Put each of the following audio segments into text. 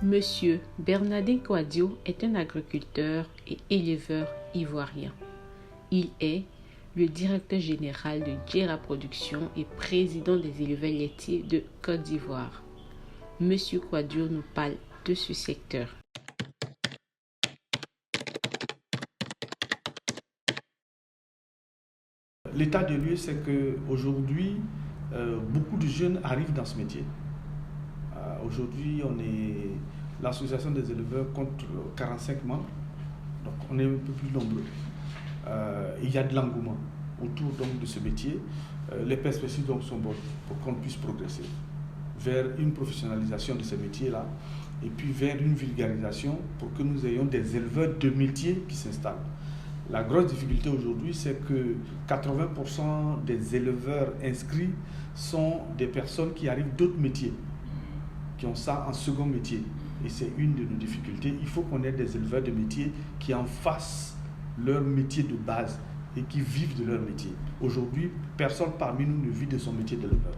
Monsieur Bernardin Kouadio est un agriculteur et éleveur ivoirien. Il est le directeur général de Djera Production et président des éleveurs laitiers de Côte d'Ivoire. Monsieur Kouadio nous parle de ce secteur. L'état de lieu, c'est qu'aujourd'hui, beaucoup de jeunes arrivent dans ce métier. Aujourd'hui, l'association des éleveurs compte 45 membres, donc on est un peu plus nombreux. Il y a de l'engouement autour donc, de ce métier. Les perspectives donc, sont bonnes pour qu'on puisse progresser vers une professionnalisation de ce métier-là et puis vers une vulgarisation pour que nous ayons des éleveurs de métier qui s'installent. La grosse difficulté aujourd'hui, c'est que 80% des éleveurs inscrits sont des personnes qui arrivent d'autres métiers, qui ont ça en second métier. Et c'est une de nos difficultés. Il faut qu'on ait des éleveurs de métier qui en fassent leur métier de base et qui vivent de leur métier. Aujourd'hui, personne parmi nous ne vit de son métier d'éleveur.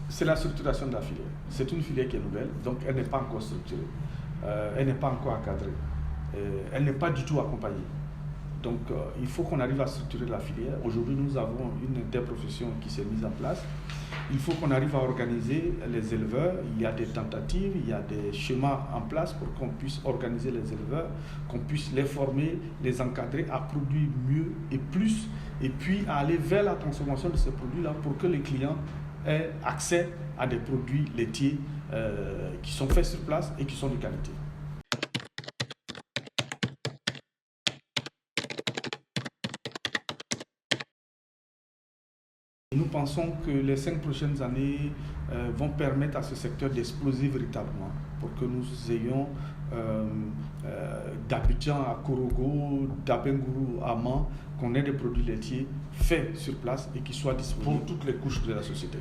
C'est la structuration de la filière. C'est une filière qui est nouvelle, donc elle n'est pas encore structurée. Elle n'est pas encore encadrée. Elle n'est pas du tout accompagnée. Donc il faut qu'on arrive à structurer la filière. Aujourd'hui, nous avons une interprofession qui s'est mise en place. Il faut qu'on arrive à organiser les éleveurs. Il y a des tentatives, il y a des schémas en place pour qu'on puisse organiser les éleveurs, qu'on puisse les former, les encadrer à produire mieux et plus, et puis à aller vers la consommation de ces produits-là pour que les clients aient accès à des produits laitiers qui sont faits sur place et qui sont de qualité. Nous pensons que les 5 prochaines années vont permettre à ce secteur d'exploser véritablement pour que nous ayons d'Abidjan à Korogo, d'Abengourou à Man, qu'on ait des produits laitiers faits sur place et qui soient disponibles pour toutes les couches de la société.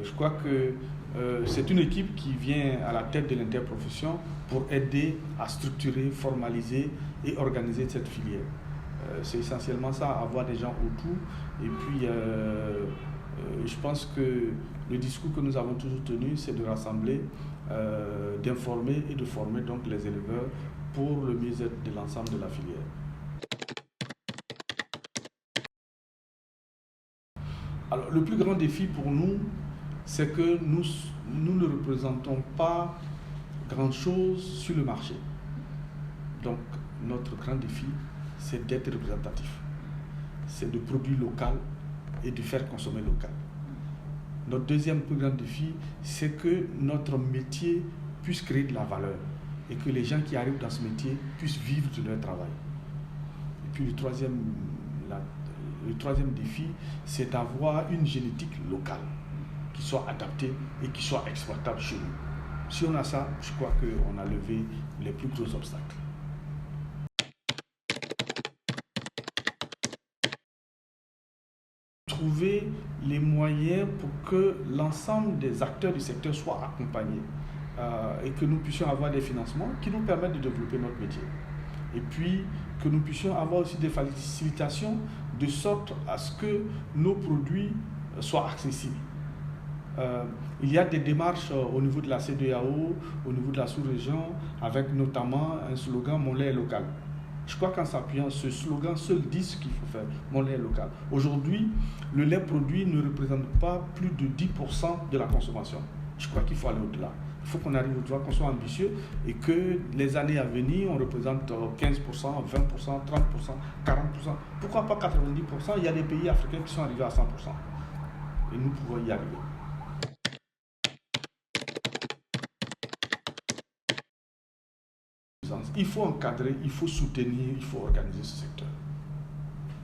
Je crois que c'est une équipe qui vient à la tête de l'interprofession pour aider à structurer, formaliser et organiser cette filière. C'est essentiellement ça, avoir des gens autour. Et puis, je pense que le discours que nous avons toujours tenu, c'est de rassembler, d'informer et de former donc les éleveurs pour le mieux-être de l'ensemble de la filière. Alors, le plus grand défi pour nous, c'est que nous ne représentons pas grand-chose sur le marché. Donc, notre grand défi, c'est d'être représentatif. C'est de produire local et de faire consommer local. Notre deuxième plus grand défi, c'est que notre métier puisse créer de la valeur et que les gens qui arrivent dans ce métier puissent vivre de leur travail. Et puis le troisième défi, c'est d'avoir une génétique locale qui soit adaptée et qui soit exportable chez nous. Si on a ça, je crois qu'on a levé les plus gros obstacles. Trouver les moyens pour que l'ensemble des acteurs du secteur soient accompagnés et que nous puissions avoir des financements qui nous permettent de développer notre métier. Et puis que nous puissions avoir aussi des facilitations de sorte à ce que nos produits soient accessibles. Il y a des démarches au niveau de la CEDEAO, au niveau de la sous-région, avec notamment un slogan « Mon lait est local ». Je crois qu'en s'appuyant, ce slogan seul dit ce qu'il faut faire, mon lait est local. Aujourd'hui, le lait produit ne représente pas plus de 10% de la consommation. Je crois qu'il faut aller au-delà. Il faut qu'on arrive au-delà, qu'on soit ambitieux et que les années à venir, on représente 15%, 20%, 30%, 40%, pourquoi pas 90%. Il y a des pays africains qui sont arrivés à 100%. Et nous pouvons y arriver. Il faut encadrer, il faut soutenir, il faut organiser ce secteur.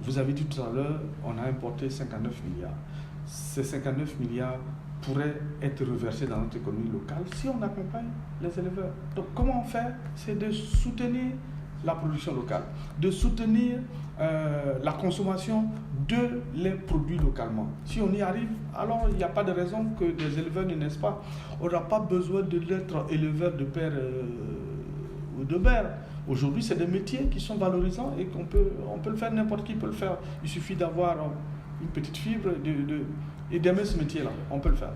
Vous avez dit tout à l'heure, on a importé 59 milliards. Ces 59 milliards pourraient être reversés dans notre économie locale si on accompagne les éleveurs. Donc comment on fait? C'est de soutenir la production locale, de soutenir la consommation de les produits localement. Si on y arrive, alors il n'y a pas de raison que les éleveurs ne naissent pas. On n'a pas besoin d'être éleveur de père ou de beurre. Aujourd'hui, c'est des métiers qui sont valorisants et on peut le faire, n'importe qui peut le faire. Il suffit d'avoir une petite fibre et d'aimer ce métier-là. On peut le faire.